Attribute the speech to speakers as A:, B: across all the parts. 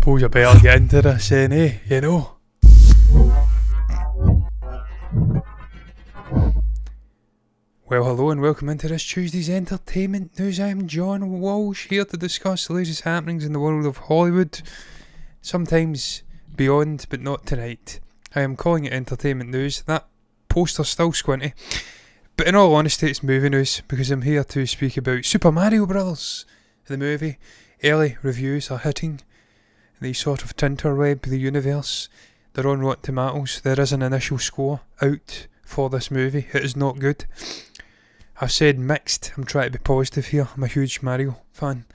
A: Suppose I better get into this then, you know. Well, hello and welcome into this Tuesday's entertainment news. I am John Walsh, here to discuss the latest happenings in the world of Hollywood, sometimes beyond, but not tonight. I am calling it entertainment news. That poster's still squinty, but in all honesty it's movie news, because I'm here to speak about Super Mario Bros. The movie. Early reviews are hitting the sort of tinterweb the universe. They're on Rotten Tomatoes. There is an initial score out for this movie. It is not good. I've said mixed. I'm trying to be positive here. I'm a huge Mario fan,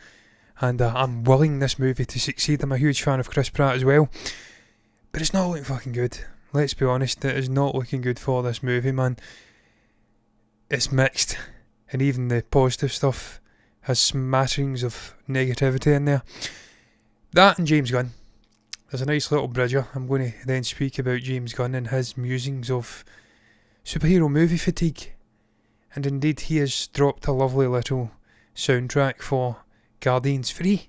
A: and I'm willing this movie to succeed. I'm a huge fan of Chris Pratt as well, but it's not looking fucking good. Let's be honest, it is not looking good for this movie, man. It's mixed, and even the positive stuff has smatterings of negativity in there. That and James Gunn. There's a nice little bridger. I'm going to then speak about James Gunn and his musings of superhero movie fatigue. And indeed, he has dropped a lovely little soundtrack for Guardians 3.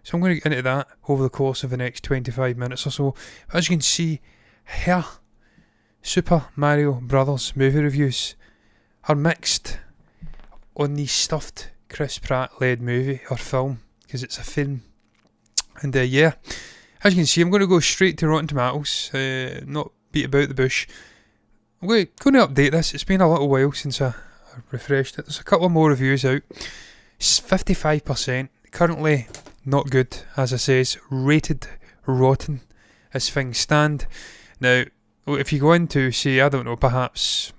A: So I'm going to get into that over the course of the next 25 minutes or so. As you can see here, Super Mario Bros. Movie reviews are mixed on the stuffed Chris Pratt-led movie or film, because it's a film. And yeah, as you can see, I'm going to go straight to Rotten Tomatoes, not beat about the bush. I'm going to update this. It's been a little while since I refreshed it. There's a couple of more reviews out. It's 55%. Currently not good, as I says. Rated rotten as things stand. Now, if you go into, say, I don't know, perhaps,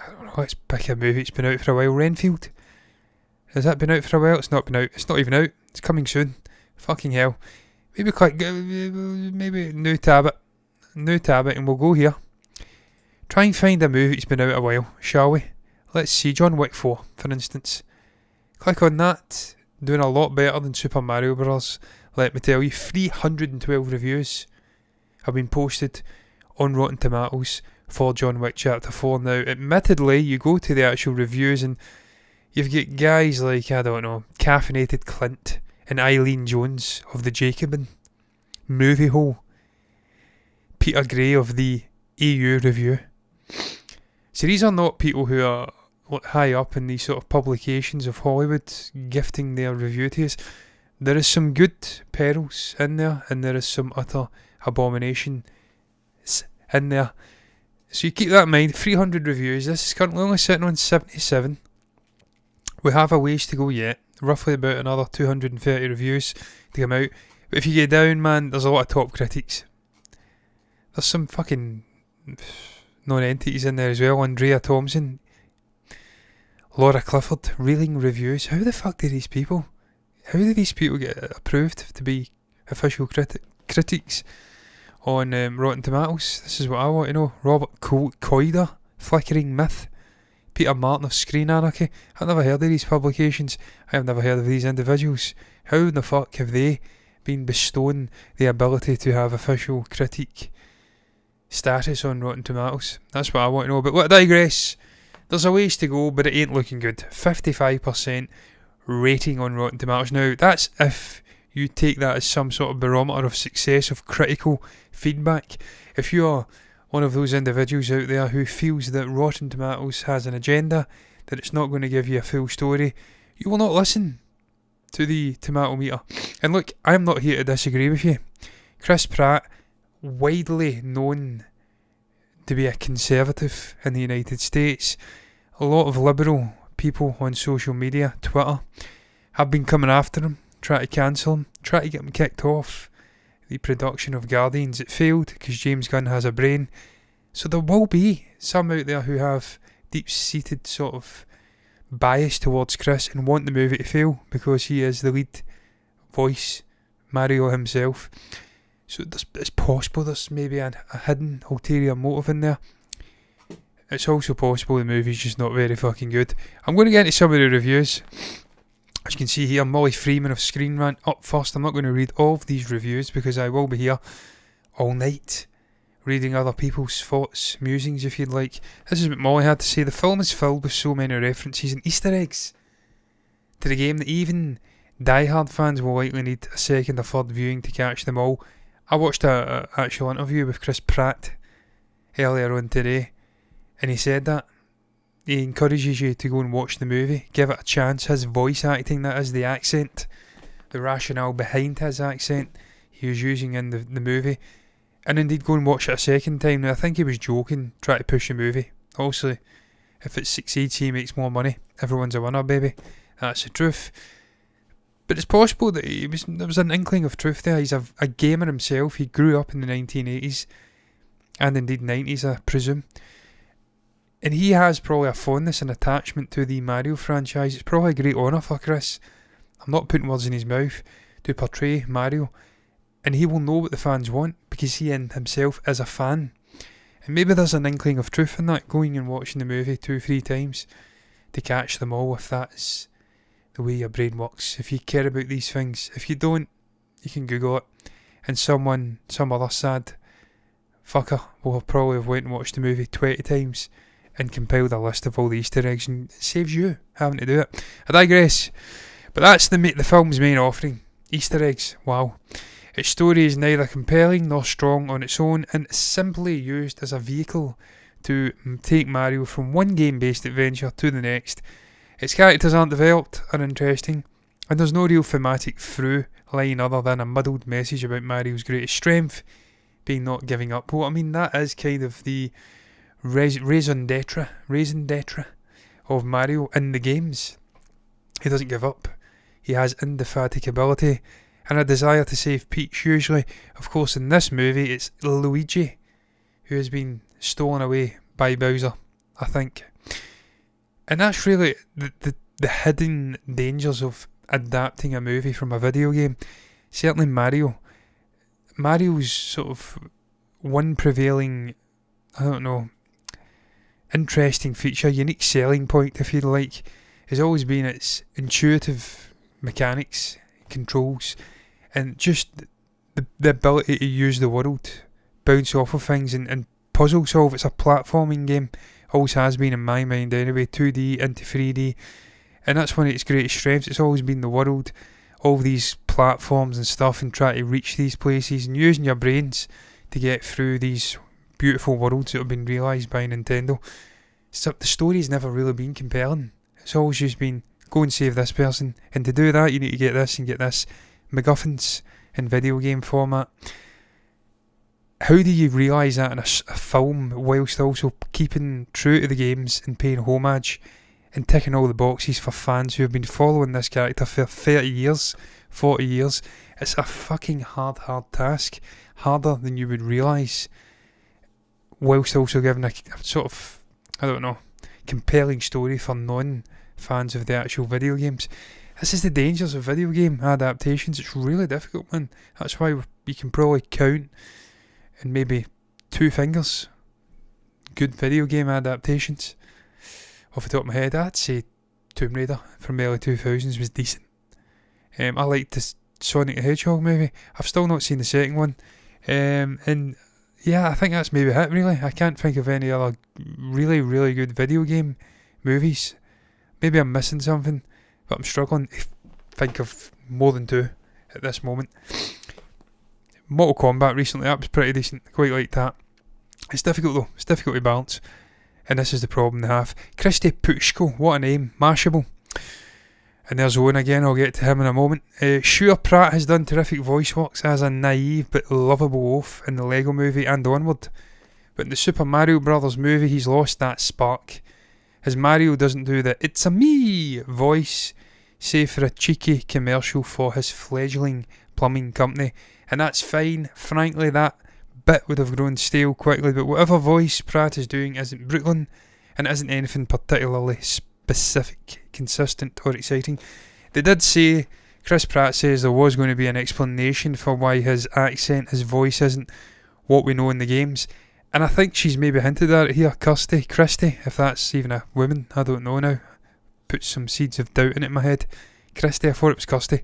A: I don't know, let's pick a movie. It's been out for a while. Renfield. Has that been out for a while? It's not been out. It's not even out. It's coming soon. Fucking hell. Maybe click, maybe new tab it, and we'll go here. Try and find a movie that's been out a while, shall we? Let's see, John Wick 4, for instance. Click on that. Doing a lot better than Super Mario Bros. Let me tell you. 312 reviews have been posted on Rotten Tomatoes for John Wick Chapter 4. Now, admittedly, you go to the actual reviews and you've got guys like, I don't know, Caffeinated Clint and Eileen Jones of the Jacobin, Movie Hole, Peter Gray of the EU Review. So these are not people who are high up in these sort of publications of Hollywood gifting their review to us. There is some good perils in there, and there is some utter abomination in there. So you keep that in mind. 300 reviews. This is currently only sitting on 77. We have a ways to go yet. Roughly about another 230 reviews to come out. But if you get down, man, there's a lot of top critics. There's some fucking non-entities in there as well. Andrea Thompson, Laura Clifford, reeling reviews. How the fuck do these people get approved to be official critics on Rotten Tomatoes? This is what I want to know. Robert Coider, Flickering Myth, Peter Martin of Screen Anarchy. I've never heard of these publications. I have never heard of these individuals. How in the fuck have they been bestowing the ability to have official critique status on Rotten Tomatoes? That's what I want to know. But I digress. There's a ways to go, but it ain't looking good. 55% rating on Rotten Tomatoes. Now, that's if you take that as some sort of barometer of success of critical feedback. If you're one of those individuals out there who feels that Rotten Tomatoes has an agenda, that it's not going to give you a full story, you will not listen to the tomato meter. And look, I'm not here to disagree with you. Chris Pratt, widely known to be a conservative in the United States. A lot of liberal people on social media, Twitter, have been coming after him, trying to cancel him, trying to get him kicked off the production of Guardians. It failed because James Gunn has a brain. So there will be some out there who have deep-seated sort of bias towards Chris and want the movie to fail because he is the lead voice, Mario himself. So it's possible there's maybe a hidden ulterior motive in there. It's also possible the movie's just not very fucking good. I'm going to get into some of the reviews. As you can see here, Molly Freeman of Screen Rant up first. I'm not going to read all of these reviews because I will be here all night reading other people's thoughts, musings if you'd like. This is what Molly had to say. The film is filled with so many references and Easter eggs to the game that even die-hard fans will likely need a second or third viewing to catch them all. I watched a actual interview with Chris Pratt earlier on today, and he said that he encourages you to go and watch the movie, give it a chance. His voice acting, that is, the accent, the rationale behind his accent he was using in the movie, and indeed go and watch it a second time. Now, I think he was joking, trying to push the movie. Obviously, if it succeeds, he makes more money. Everyone's a winner, baby. That's the truth. But it's possible that there was an inkling of truth there. He's a gamer himself. He grew up in the 1980s and indeed 90s, I presume. And he has probably a fondness and attachment to the Mario franchise. It's probably a great honour for Chris, I'm not putting words in his mouth, to portray Mario. And he will know what the fans want because he in himself is a fan. And maybe there's an inkling of truth in that, going and watching the movie 2-3 times to catch them all, if that's the way your brain works. If you care about these things. If you don't, you can Google it. And some other sad fucker will have probably went and watched the movie 20 times and compiled a list of all the Easter eggs, and it saves you having to do it. I digress. But that's the film's main offering. Easter eggs. Wow. Its story is neither compelling nor strong on its own, and it's simply used as a vehicle to take Mario from one game-based adventure to the next. Its characters aren't developed or interesting, and there's no real thematic through line other than a muddled message about Mario's greatest strength being not giving up. Well, I mean, that is kind of the raison d'etre of Mario in the games. He doesn't give up. He has indefatigability and a desire to save Peach usually. Of course, in this movie, it's Luigi who has been stolen away by Bowser, I think. And that's really the hidden dangers of adapting a movie from a video game. Certainly Mario's sort of one prevailing, interesting feature, unique selling point, if you like, has always been its intuitive mechanics, controls, and just the ability to use the world, bounce off of things and puzzle solve. It's a platforming game. Always has been in my mind anyway, 2D into 3D, and that's one of its greatest strengths. It's always been the world, all these platforms and stuff, and trying to reach these places and using your brains to get through these beautiful worlds that have been realised by Nintendo. So the story's never really been compelling. It's always just been, go and save this person, and to do that you need to get this and get this. MacGuffins in video game format. How do you realise that in a film whilst also keeping true to the games and paying homage and ticking all the boxes for fans who have been following this character for 30 years, 40 years? It's a fucking hard task. Harder than you would realise. Whilst also giving a sort of, compelling story for non-fans of the actual video games. This is the dangers of video game adaptations. It's really difficult, man. That's why you can probably count in maybe 2 fingers good video game adaptations. Off the top of my head, I'd say Tomb Raider from the early 2000s was decent. I liked the Sonic the Hedgehog movie. I've still not seen the second one. And yeah, I think that's maybe it really. I can't think of any other really, really good video game movies. Maybe I'm missing something, but I'm struggling to think of more than two at this moment. Mortal Kombat recently, that was pretty decent. Quite like that. It's difficult though. It's difficult to balance. And this is the problem they have. Christy Pushko, what a name. Mashable. And there's Owen again, I'll get to him in a moment. Sure, Pratt has done terrific voice works as a naive but lovable oaf in the Lego movie and onward. But in the Super Mario Brothers movie, he's lost that spark. His Mario doesn't do the "it's a me" voice, save for a cheeky commercial for his fledgling plumbing company. And that's fine. Frankly, that bit would have grown stale quickly, but whatever voice Pratt is doing isn't Brooklyn and isn't anything particularly specific, consistent or exciting. They did say, Chris Pratt says there was going to be an explanation for why his accent, his voice isn't what we know in the games, and I think she's maybe hinted at it here. Christy, if that's even a woman, I don't know now. Put some seeds of doubt in my head. Christy, I thought it was Kirsty.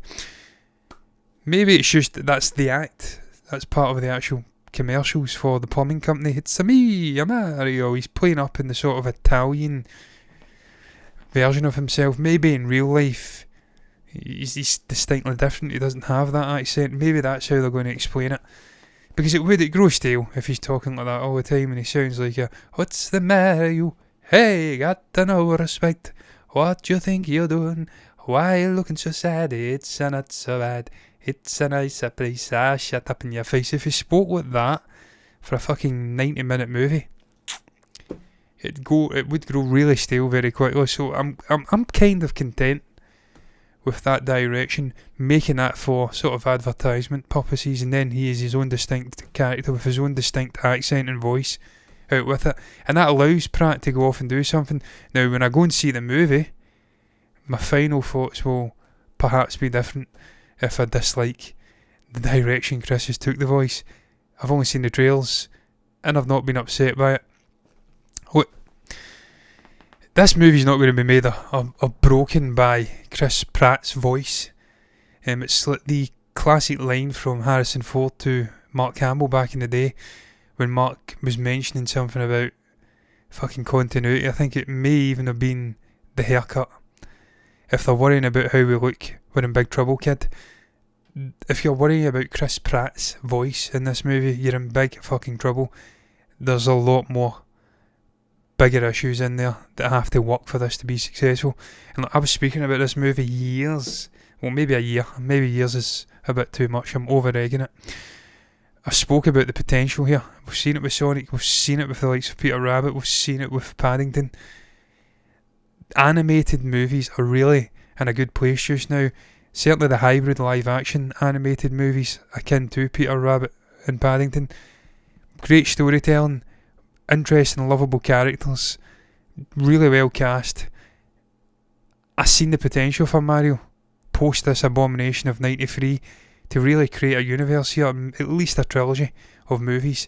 A: Maybe it's just that that's the act, that's part of the actual commercials for the plumbing company. It's a me, a Mario. He's playing up in the sort of Italian version of himself. Maybe in real life he's distinctly different. He doesn't have that accent. Maybe that's how they're going to explain it, because it grow stale if he's talking like that all the time and he sounds like a "what's the matter you, hey, got no respect, what you think you're doing, why you looking so sad, it's not so bad, it's a nice place, shut up in your face." If he spoke like that for a fucking 90-minute movie, it would grow really stale very quickly. So I'm kind of content with that direction, making that for sort of advertisement purposes, and then he is his own distinct character with his own distinct accent and voice out with it, and that allows Pratt to go off and do something. Now, when I go and see the movie, my final thoughts will perhaps be different if I dislike the direction Chris has took the voice. I've only seen the trailers and I've not been upset by it. Look, this movie's not going to be made or broken by Chris Pratt's voice. It's like the classic line from Harrison Ford to Mark Hamill back in the day, when Mark was mentioning something about fucking continuity. I think it may even have been the haircut. If they're worrying about how we look, we're in big trouble, kid. If you're worrying about Chris Pratt's voice in this movie, you're in big fucking trouble. There's a lot more bigger issues in there that have to work for this to be successful. And look, I was speaking about this movie years, well, maybe a year, maybe years is a bit too much, I'm over-egging it. I spoke about the potential here. We've seen it with Sonic, we've seen it with the likes of Peter Rabbit, we've seen it with Paddington. Animated movies are really in a good place just now. Certainly the hybrid live action animated movies akin to Peter Rabbit and Paddington. Great storytelling, interesting, lovable characters, really well cast. I've seen the potential for Mario post this abomination of 93 to really create a universe here, at least a trilogy of movies.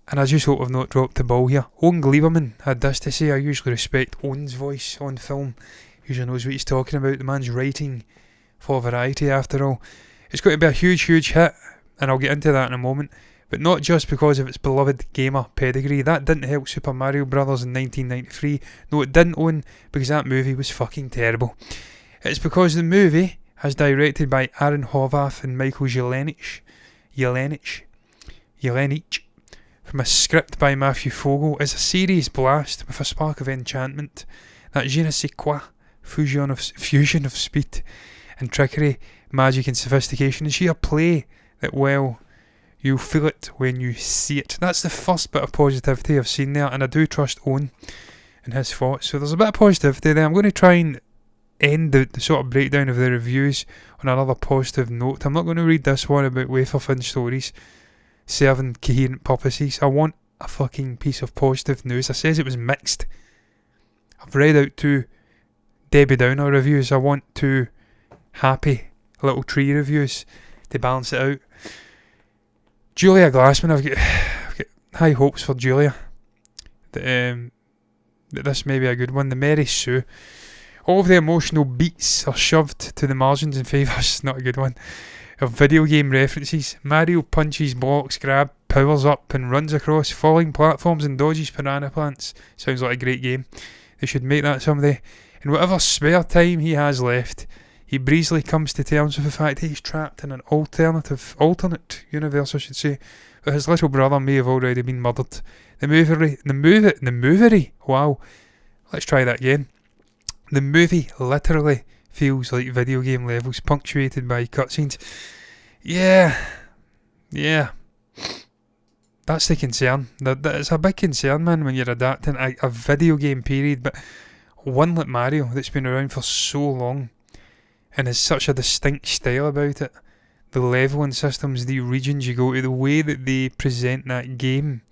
A: And I just hope I've not dropped the ball here. Owen Gleiberman had this to say. I usually respect Owen's voice on film. Usually knows what he's talking about. The man's writing for variety after all. It's going to be a huge, huge hit, and I'll get into that in a moment. But not just because of its beloved gamer pedigree. That didn't help Super Mario Brothers in 1993. No, it didn't, Owen, because that movie was fucking terrible. It's because the movie, as directed by Aaron Horvath and Michael Jelenic, from a script by Matthew Fogel, is a serious blast with a spark of enchantment, that je ne sais quoi, fusion of speed and trickery, magic and sophistication, and sheer play that, well, you'll feel it when you see it. That's the first bit of positivity I've seen there, and I do trust Owen and his thoughts, so there's a bit of positivity there. I'm going to try and end the sort of breakdown of the reviews on another positive note. I'm not going to read this one about wafer thin stories serving coherent purposes. I want a fucking piece of positive news. I says it was mixed. I've read out 2 Debbie Downer reviews. I want 2 happy little tree reviews to balance it out. Julia Glassman, I've got high hopes for Julia. that this may be a good one. The Mary Sue. All of the emotional beats are shoved to the margins in favour, it's not a good one, of video game references. Mario punches, blocks, grab, powers up and runs across falling platforms and dodges piranha plants. Sounds like a great game. They should make that someday. In whatever spare time he has left, he breezily comes to terms with the fact that he's trapped in an alternate universe, I should say, where his little brother may have already been murdered. The movie, wow, let's try that again. The movie literally feels like video game levels, punctuated by cutscenes. Yeah, that's the concern. It's a big concern, man, when you're adapting a video game period, but one like Mario that's been around for so long and has such a distinct style about it. The leveling systems, the regions you go to, the way that they present that game,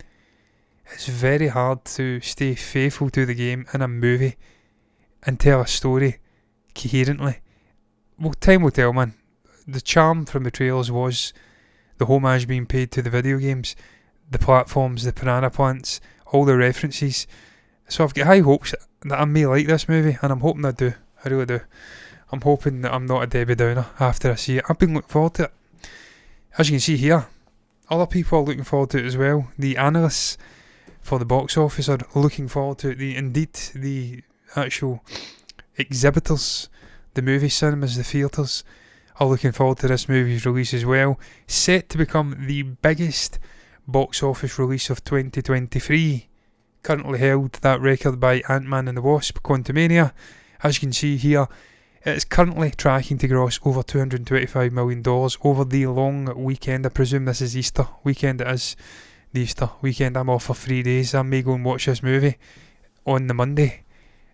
A: it's very hard to stay faithful to the game in a movie and tell a story coherently. Well, time will tell, man. The charm from the trailers was the homage being paid to the video games, the platforms, the piranha plants, all the references. So I've got high hopes that I may like this movie, and I'm hoping I do. I really do. I'm hoping that I'm not a Debbie Downer after I see it. I've been looking forward to it. As you can see here, other people are looking forward to it as well. The analysts for the box office are looking forward to it. The actual exhibitors, the movie cinemas, the theatres, are looking forward to this movie's release as well. Set to become the biggest box office release of 2023. Currently held that record by Ant-Man and the Wasp: Quantumania. As you can see here, it is currently tracking to gross over $225 million over the long weekend. I presume this is Easter weekend. It is the Easter weekend. I'm off for 3 days. I may go and watch this movie on the Monday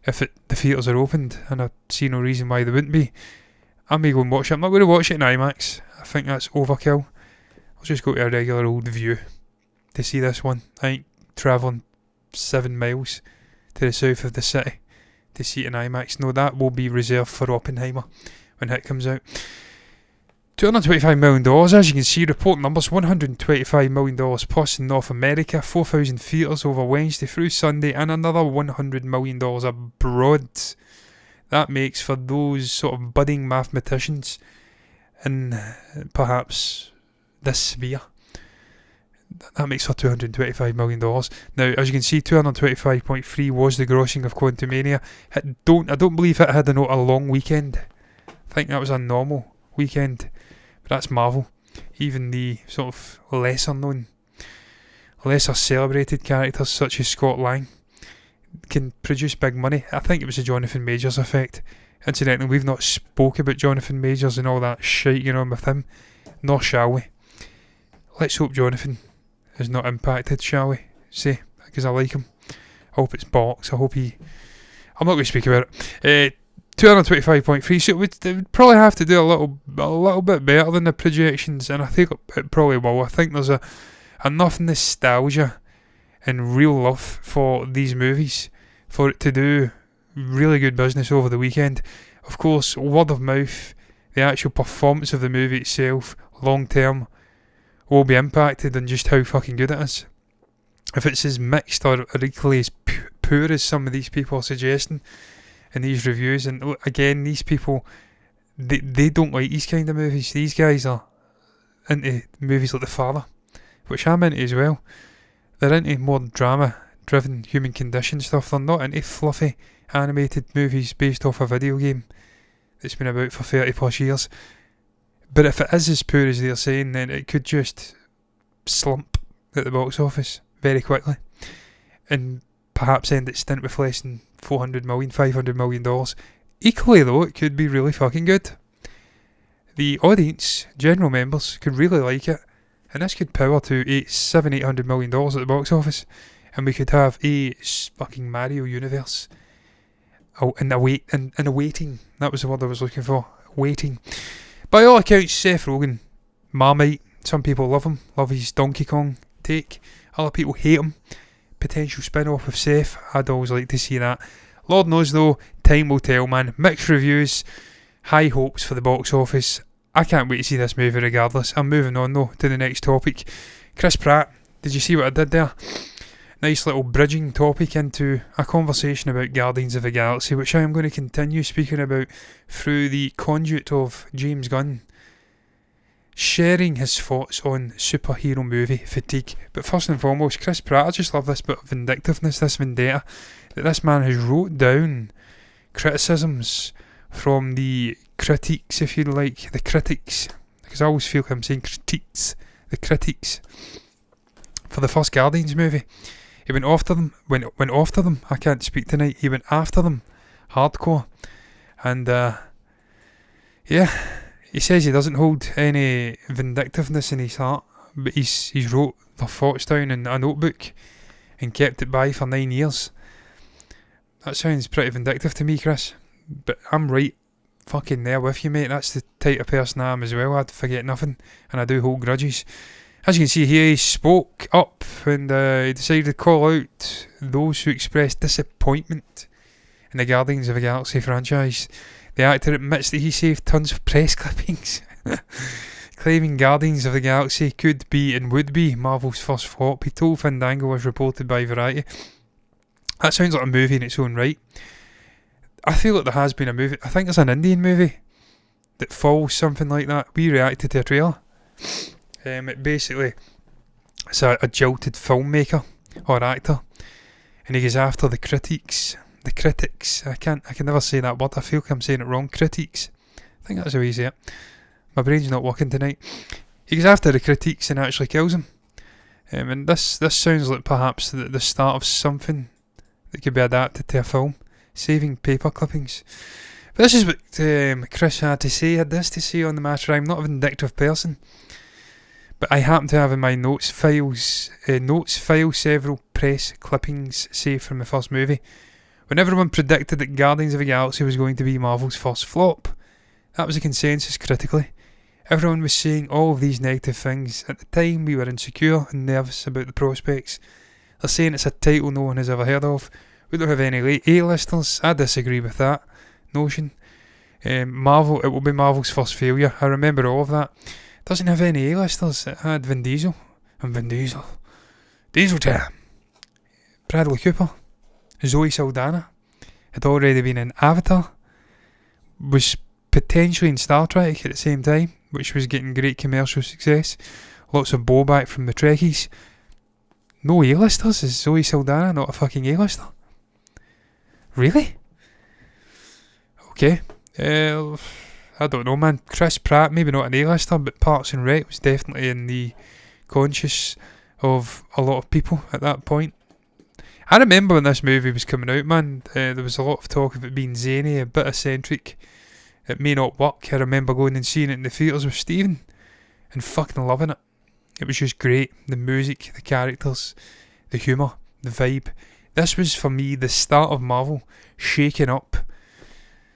A: if the theatres are opened, and I see no reason why they wouldn't be. I may go and watch it. I'm not going to watch it in IMAX. I think that's overkill. I'll just go to a regular old View to see this one. I ain't travelling 7 miles to the south of the city to see it in IMAX. No, that will be reserved for Oppenheimer when it comes out. $225 million, as you can see, report numbers $125 million plus in North America, 4,000 theatres over Wednesday through Sunday, and another $100 million abroad. That makes, for those sort of budding mathematicians in perhaps this sphere, that makes for $225 million. Now, as you can see, 225.3 was the grossing of Quantumania. I don't believe it had a long weekend. I think that was a normal weekend. But that's Marvel. Even the sort of lesser known, lesser celebrated characters such as Scott Lang can produce big money. I think it was the Jonathan Majors effect. Incidentally, we've not spoke about Jonathan Majors and all that shite going on with him, nor shall we. Let's hope Jonathan is not impacted, shall we say, because I like him. I hope it's bollocks. I'm not going to speak about it. 225.3, so it would probably have to do a little bit better than the projections, and I think it probably will. I think there's enough nostalgia and real love for these movies for it to do really good business over the weekend. Of course, word of mouth, the actual performance of the movie itself, long term, will be impacted on just how fucking good it is. If it's as mixed or equally as poor as some of these people are suggesting in these reviews, and again, these people, they don't like these kind of movies. These guys are into movies like The Father, which I'm into as well. They're into more drama-driven human condition stuff. They're not into fluffy animated movies based off a video game that's been about for 30 plus years. But if it is as poor as they're saying, then it could just slump at the box office very quickly and perhaps end its stint with less than $400 million, $500 million. Equally though, it could be really fucking good. The audience, general members, could really like it, and this could power to $800 million at the box office, and we could have a fucking Mario universe. Oh, and awaiting. That was the word I was looking for. Waiting. By all accounts, Seth Rogen, Marmite. Some people love him, love his Donkey Kong take. Other people hate him. Potential spin-off of Seth. I'd always like to see that. Lord knows though, time will tell, man. Mixed reviews, high hopes for the box office. I can't wait to see this movie regardless. I'm moving on though to the next topic. Chris Pratt, did you see what I did there? nice little bridging topic into a conversation about Guardians of the Galaxy, which I am going to continue speaking about through the conduit of James Gunn, sharing his thoughts on superhero movie fatigue. But first and foremost, Chris Pratt, I just love this bit of vindictiveness, this vendetta, that this man has wrote down criticisms from the critiques, if you like, the critics, because I always feel like I'm saying critiques, the critics, for the first Guardians movie. He went after them, I can't speak tonight, he went after them, hardcore, and yeah, he says he doesn't hold any vindictiveness in his heart, but he's wrote their thoughts down in a notebook and kept it by for 9 years. That sounds pretty vindictive to me, Chris, but I'm right fucking there with you, mate. That's the type of person I am as well. I'd forget nothing, and I do hold grudges. As you can see here, he spoke up and he decided to call out those who expressed disappointment in the Guardians of the Galaxy franchise. The actor admits that he saved tons of press clippings, claiming Guardians of the Galaxy could be and would be Marvel's first flop. He told Fandango, as reported by Variety. That sounds like a movie in its own right. I feel like there has been a movie, I think there's an Indian movie that follows something like that. We reacted to a trailer. It's a jilted filmmaker or actor, and he goes after the critics. I can never say that word. I feel like I'm saying it wrong. Critiques. I think that's how you say it. My brain's not working tonight. He goes after the critiques and actually kills them. And this sounds like perhaps the start of something that could be adapted to a film. Saving paper clippings. But this is what Chris had to say. He had this to say on the matter. I'm not a vindictive person, but I happen to have in my notes file several press clippings saved from the first movie, when everyone predicted that Guardians of the Galaxy was going to be Marvel's first flop. That was a consensus critically. Everyone was saying all of these negative things. At the time, we were insecure and nervous about the prospects. They're saying it's a title no one has ever heard of. We don't have any A-listers. I disagree with that notion. Marvel, it will be Marvel's first failure. I remember all of that. Doesn't have any A-listers. It had Vin Diesel. And Vin Diesel. Diesel time. Bradley Cooper. Zoe Saldana. Had already been in Avatar. Was potentially in Star Trek at the same time, which was getting great commercial success. Lots of blowback from the Trekkies. No A-listers? Is Zoe Saldana not a fucking A-lister? Really? Okay. I don't know, man. Chris Pratt, maybe not an A-lister, but Parks and Rec was definitely in the conscious of a lot of people at that point. I remember when this movie was coming out, man, there was a lot of talk of it being zany, a bit eccentric. It may not work. I remember going and seeing it in the theatres with Stephen and fucking loving it. It was just great. The music, the characters, the humour, the vibe. This was, for me, the start of Marvel shaking up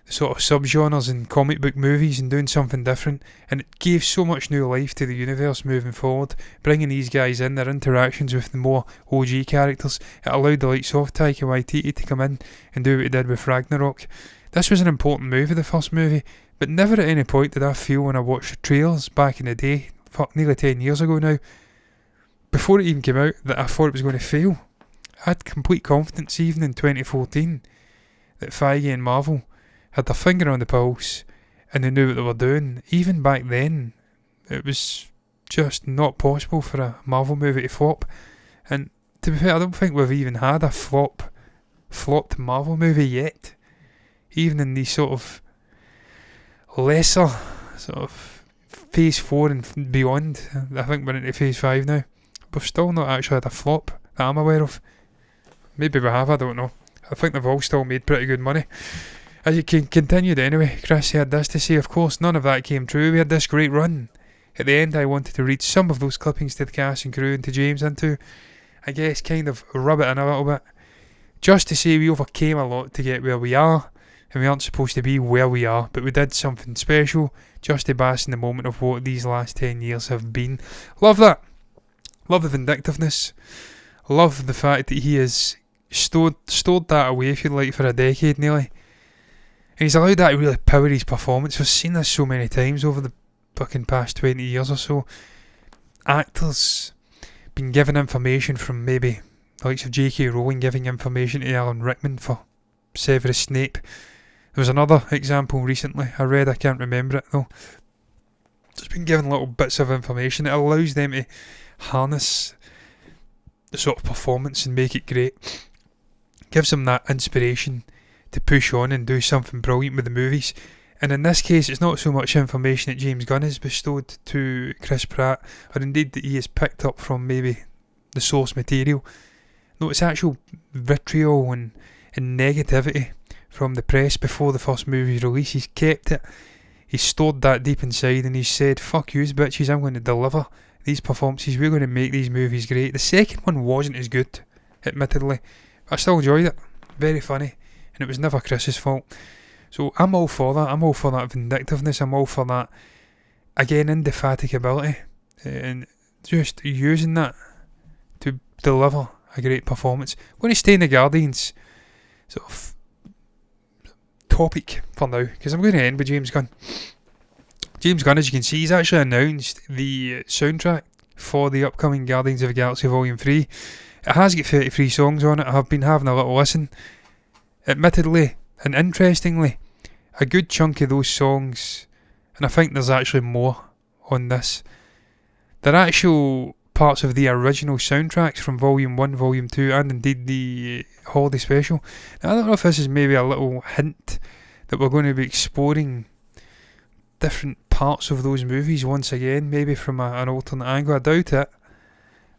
A: the sort of subgenres in comic book movies and doing something different, and it gave so much new life to the universe moving forward, bringing these guys in, their interactions with the more OG characters. It allowed the likes of Taika Waititi to come in and do what he did with Ragnarok. This was an important movie, the first movie, but never at any point did I feel when I watched the trailers back in the day, nearly 10 years ago now, before it even came out, that I thought it was going to fail. I had complete confidence even in 2014 that Feige and Marvel had their finger on the pulse and they knew what they were doing. Even back then, it was just not possible for a Marvel movie to flop. And to be fair, I don't think we've even had a flopped Marvel movie yet. Even in these sort of lesser sort of Phase 4 and beyond. I think we're into Phase 5 now. We've still not actually had a flop that I'm aware of. Maybe we have, I don't know. I think they've all still made pretty good money. As you can continue anyway, Chris had this to say. Of course, none of that came true. We had this great run. At the end, I wanted to read some of those clippings to the cast and crew and to James and to, I guess, kind of rub it in a little bit. Just to say we overcame a lot to get where we are, and we aren't supposed to be where we are, but we did something special just to bask in the moment of what these last 10 years have been. Love that. Love the vindictiveness. Love the fact that he has stored that away, if you like, for a decade nearly. And he's allowed that to really power his performance. We've seen this so many times over the fucking past 20 years or so. Actors been given information from maybe the likes of J.K. Rowling giving information to Alan Rickman for Severus Snape. There was another example recently I read, I can't remember it though. Just been given little bits of information. It allows them to harness the sort of performance and make it great. Gives them that inspiration to push on and do something brilliant with the movies. And in this case, it's not so much information that James Gunn has bestowed to Chris Pratt, or indeed that he has picked up from maybe the source material. No, it's actual vitriol and negativity from the press before the first movie's release. He's kept it. He's stored that deep inside and he's said, fuck yous bitches, I'm going to deliver these performances. We're going to make these movies great. The second one wasn't as good, admittedly. But I still enjoyed it. Very funny. And it was never Chris's fault. So I'm all for that. I'm all for that vindictiveness. I'm all for that, again, indefatigability. And just using that to deliver a great performance. I'm going to stay in the Guardians sort of topic for now, because I'm going to end with James Gunn. James Gunn, as you can see, he's actually announced the soundtrack for the upcoming Guardians of the Galaxy Volume 3. It has got 33 songs on it. I have been having a little listen. Admittedly, and interestingly, a good chunk of those songs, and I think there's actually more on this, they're actual parts of the original soundtracks from Volume 1, Volume 2, and indeed the holiday special. Now, I don't know if this is maybe a little hint that we're going to be exploring different parts of those movies once again, maybe from an alternate angle. I doubt it,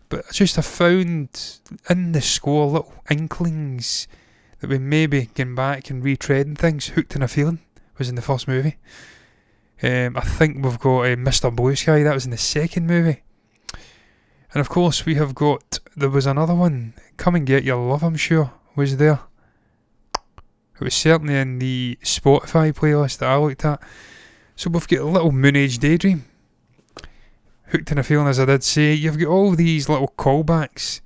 A: but I found in the score little inklings that we maybe going back and retreading things. Hooked in a Feeling was in the first movie. I think we've got Mr. Blue Sky, that was in the second movie. And of course we have got, there was another one, Come and Get Your Love, I'm sure, was there. It was certainly in the Spotify playlist that I looked at. So we've got a little Moon Age Daydream. Hooked in a Feeling, as I did say. You've got all these little callbacks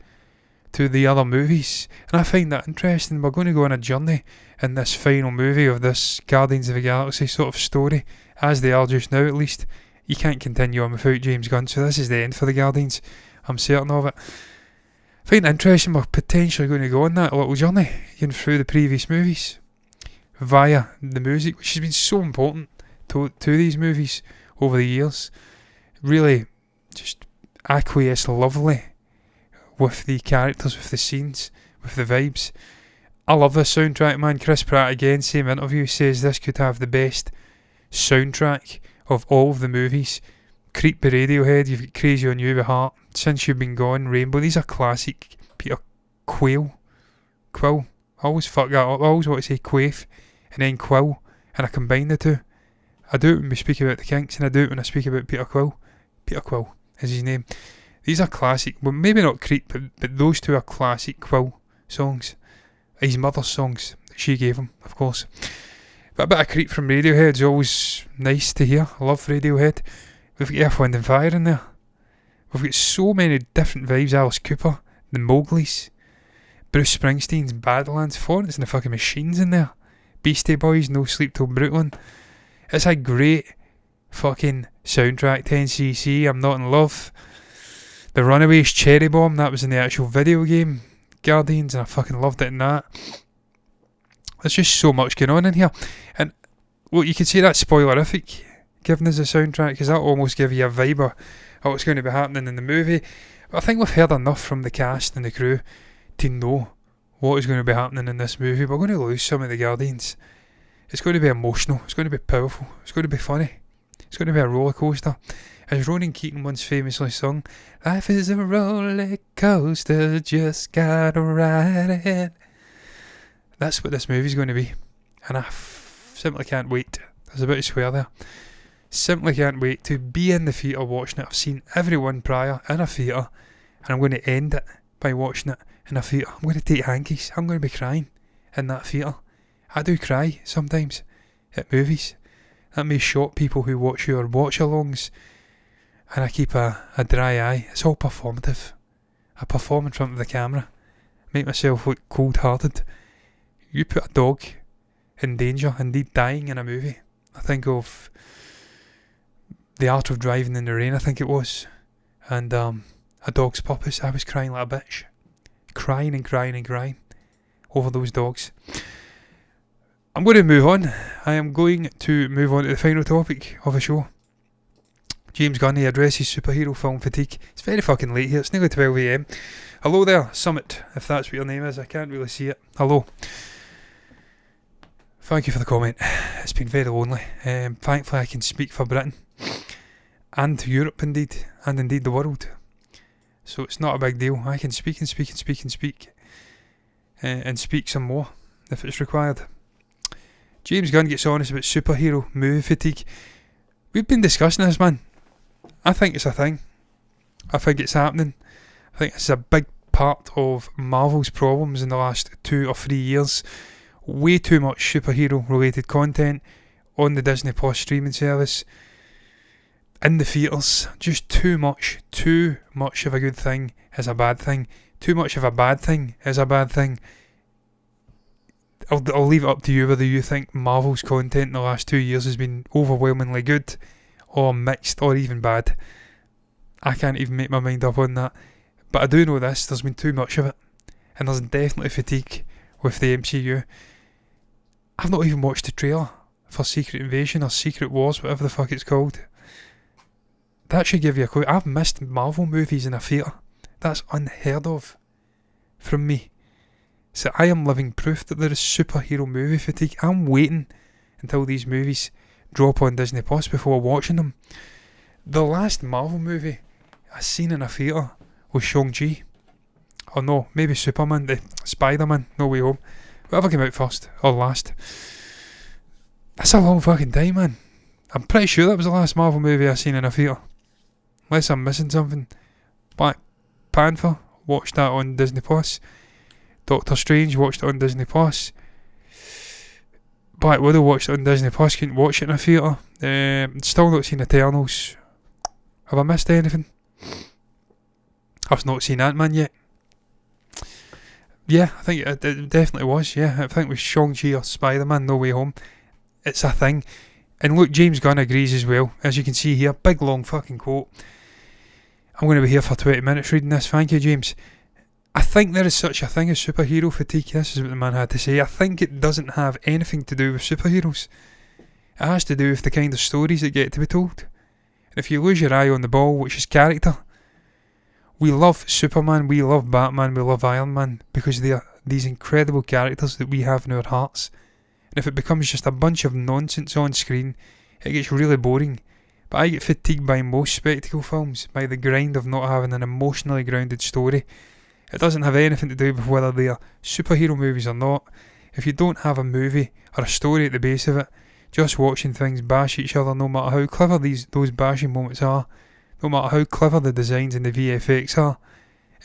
A: to the other movies, and I find that interesting. We're going to go on a journey in this final movie of this Guardians of the Galaxy sort of story, as they are just now at least. You can't continue on without James Gunn, so this is the end for the Guardians. I'm certain of it. I find it interesting we're potentially going to go on that little journey in through the previous movies via the music, which has been so important to these movies over the years. Really just acquiesce lovely with the characters, with the scenes, with the vibes. I love this soundtrack, man. Chris Pratt, again, same interview, says this could have the best soundtrack of all of the movies. Creep by Radiohead, you've got Crazy on You by Heart, Since You've Been Gone, Rainbow. These are classic. Peter Quill. I always fuck that up. I always want to say Quaif and then Quill, and I combine the two. I do it when we speak about the Kinks, and I do it when I speak about Peter Quill. Peter Quill is his name. These are classic, well, maybe not Creep, but those two are classic Quill songs. His mother's songs that she gave him, of course. But a bit of Creep from Radiohead is always nice to hear. I love Radiohead. We've got Earth, Wind and Fire in there. We've got so many different vibes. Alice Cooper, the Mowglis, Bruce Springsteen's Badlands, Florence and the fucking Machines in there. Beastie Boys, No Sleep Till Brooklyn. It's a great fucking soundtrack. 10cc, I'm Not in Love. The Runaways, Cherry Bomb, that was in the actual video game Guardians, and I fucking loved it in that. There's just so much going on in here. And well, you could say that's spoilerific, giving us a soundtrack, because that almost gives you a vibe of what's going to be happening in the movie. But I think we've heard enough from the cast and the crew to know what is going to be happening in this movie. We're going to lose some of the Guardians. It's going to be emotional, it's going to be powerful, it's going to be funny, it's going to be a roller coaster. As Ronan Keating once famously sung, life is a roller coaster, just gotta ride it. That's what this movie's going to be, and I simply can't wait. I was about to swear there. Simply can't wait to be in the theatre watching it. I've seen every one prior in a theatre, and I'm going to end it by watching it in a theatre. I'm going to take hankies. I'm going to be crying in that theatre. I do cry sometimes at movies. That may shock people who watch your watch-alongs, and I keep a dry eye. It's all performative. I perform in front of the camera, make myself look cold-hearted. You put a dog in danger, indeed dying in a movie. I think of The Art of Driving in the Rain, I think it was, and A Dog's Purpose. I was crying like a bitch. crying and crying and crying over those dogs. I'm going to move on. I am going to move on to the final topic of the show. James Gunn, he addresses superhero film fatigue. It's very fucking late here. It's nearly 12 AM. Hello there, Summit, if that's what your name is. I can't really see it. Hello. Thank you for the comment. It's been very lonely. Thankfully I can speak for Britain. And Europe indeed. And indeed the world. So it's not a big deal. I can speak and speak and speak and speak. And speak some more if it's required. James Gunn gets honest about superhero movie fatigue. We've been discussing this, man. I think it's a thing. I think it's happening. I think it's a big part of Marvel's problems in the last 2 or 3 years. Way too much superhero related content on the Disney Plus streaming service. In the theatres. Just too much. Too much of a good thing is a bad thing. Too much of a bad thing is a bad thing. I'll leave it up to you whether you think Marvel's content in the last 2 years has been overwhelmingly good or mixed or even bad. I can't even make my mind up on that. But I do know this, there's been too much of it. And there's definitely fatigue with the MCU. I've not even watched the trailer for Secret Invasion or Secret Wars, whatever the fuck it's called. That should give you a clue. I've missed Marvel movies in a theatre. That's unheard of from me. So I am living proof that there is superhero movie fatigue. I'm waiting until these movies drop on Disney Plus before watching them. The last Marvel movie I seen in a theatre was Shang-Chi. Or no, maybe Superman, the Spider-Man, No Way Home. Whatever came out first, or last. That's a long fucking time, man. I'm pretty sure that was the last Marvel movie I seen in a theatre. Unless I'm missing something. Black Panther, watched that on Disney Plus. Doctor Strange, watched it on Disney Plus. Black Widow, watched it on Disney Plus, couldn't watch it in a theatre. Still not seen Eternals. Have I missed anything? I've not seen Ant-Man yet. Yeah, I think it definitely was, yeah. I think it was Shang-Chi or Spider-Man, No Way Home. It's a thing. And look, James Gunn agrees as well. As you can see here, big long fucking quote. I'm going to be here for 20 minutes reading this. Thank you, James. I think there is such a thing as superhero fatigue. This is what the man had to say. I think it doesn't have anything to do with superheroes. It has to do with the kind of stories that get to be told. And if you lose your eye on the ball, which is character, we love Superman, we love Batman, we love Iron Man, because they are these incredible characters that we have in our hearts. And if it becomes just a bunch of nonsense on screen, it gets really boring. But I get fatigued by most spectacle films, by the grind of not having an emotionally grounded story. It doesn't have anything to do with whether they are superhero movies or not. If you don't have a movie or a story at the base of it, just watching things bash each other, no matter how clever those bashing moments are, no matter how clever the designs and the VFX are,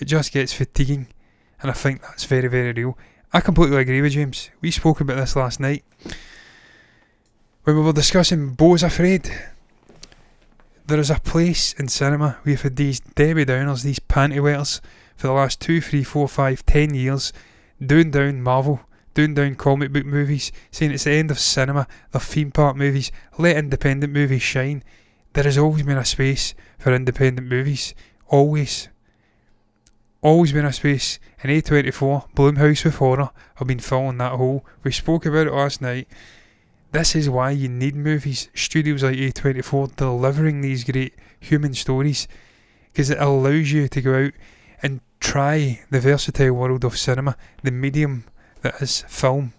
A: it just gets fatiguing. And I think that's very, very real. I completely agree with James. We spoke about this last night when we were discussing Beau's Afraid. There is a place in cinema where you've had these Debbie Downers, these panty wetters, for the last 2, 3, 4, 5, 10 years, doing down Marvel, doing down comic book movies, saying it's the end of cinema, they're theme park movies, let independent movies shine. There has always been a space for independent movies. Always. Always been a space. And A24, Blumhouse with horror, have been filling that hole. We spoke about it last night. This is why you need movies. Studios like A24 delivering these great human stories. Because it allows you to go out and try the versatile world of cinema, the medium that is film.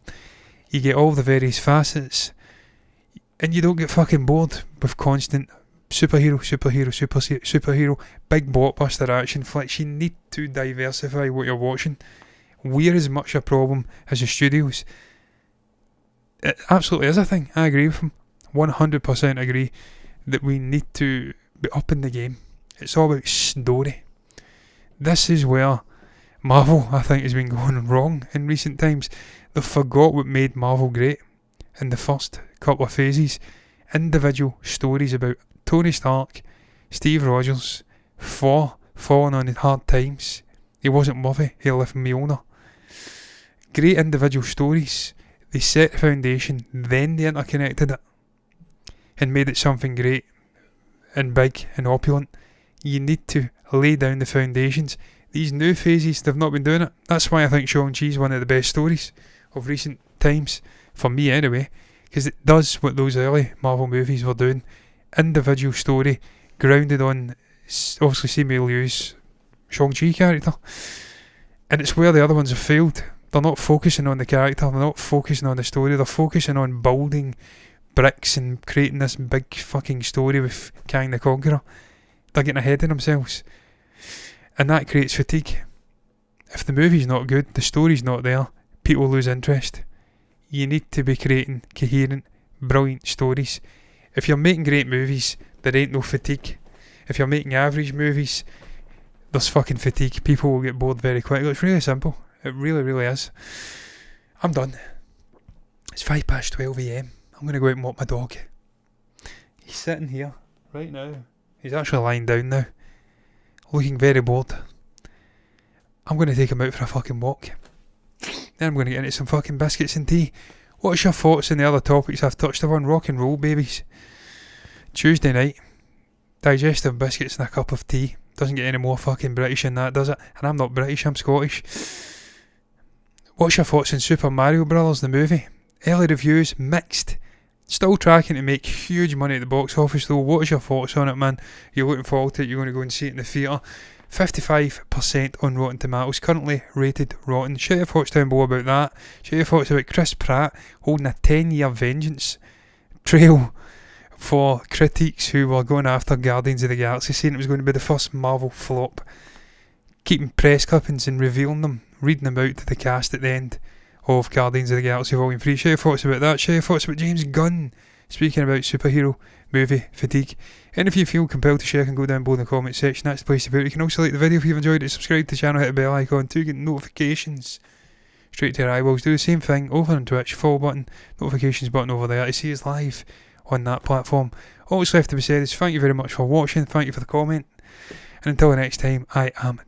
A: You get all the various facets, and you don't get fucking bored with constant superhero, big blockbuster action flicks. You need to diversify what you're watching. We're as much a problem as the studios. It absolutely is a thing. I agree with him. 100% agree that we need to be up in the game. It's all about story. This is where Marvel, I think, has been going wrong in recent times. They forgot what made Marvel great in the first couple of phases. Individual stories about Tony Stark, Steve Rogers, Thor falling on hard times. He wasn't worthy, he left Mjolnir. Great individual stories. They set the foundation, then they interconnected it and made it something great and big and opulent. You need to lay down the foundations. these new phases, they've not been doing it. That's why I think Shang-Chi's one of the best stories of recent times, for me anyway, because it does what those early Marvel movies were doing. Individual story, grounded on, obviously, Samuel Liu's Shang-Chi character. And it's where the other ones have failed. They're not focusing on the character, they're not focusing on the story, they're focusing on building bricks and creating this big fucking story with Kang the Conqueror. They're getting ahead of themselves. And that creates fatigue. If the movie's not good, the story's not there, people lose interest. You need to be creating coherent, brilliant stories. If you're making great movies, there ain't no fatigue. If you're making average movies, there's fucking fatigue. People will get bored very quickly. It's really simple. It really, really is. I'm done. It's 12 AM. I'm going to go out and walk my dog. He's sitting here right now. He's actually lying down now, looking very bored. I'm going to take him out for a fucking walk. Then I'm going to get into some fucking biscuits and tea. What's your thoughts on the other topics I've touched upon? Rock and roll, babies. Tuesday night, digestive biscuits and a cup of tea. Doesn't get any more fucking British than that, does it? And I'm not British, I'm Scottish. What's your thoughts on Super Mario Brothers, the movie? Early reviews, mixed. Still tracking to make huge money at the box office though. What is your thoughts on it, man? You're looking forward to it, you're going to go and see it in the theatre. 55% on Rotten Tomatoes, currently rated rotten. Share your thoughts down below about that. Share your thoughts about Chris Pratt holding a 10-year vengeance trail for critics who were going after Guardians of the Galaxy, saying it was going to be the first Marvel flop. Keeping press clippings and revealing them, reading them out to the cast at the end of Guardians of the Galaxy Volume 3. Share your thoughts about that. Share your thoughts about James Gunn speaking about superhero movie fatigue. And if you feel compelled to share, can go down below in the comment section. That's the place to put it. You can also like the video if you've enjoyed it, subscribe to the channel, hit the bell icon to get notifications straight to your eyeballs. Do the same thing over on Twitch, follow button, notifications button over there to see us live on that platform. All that's left to be said is thank you very much for watching, thank you for the comment, and until the next time, I am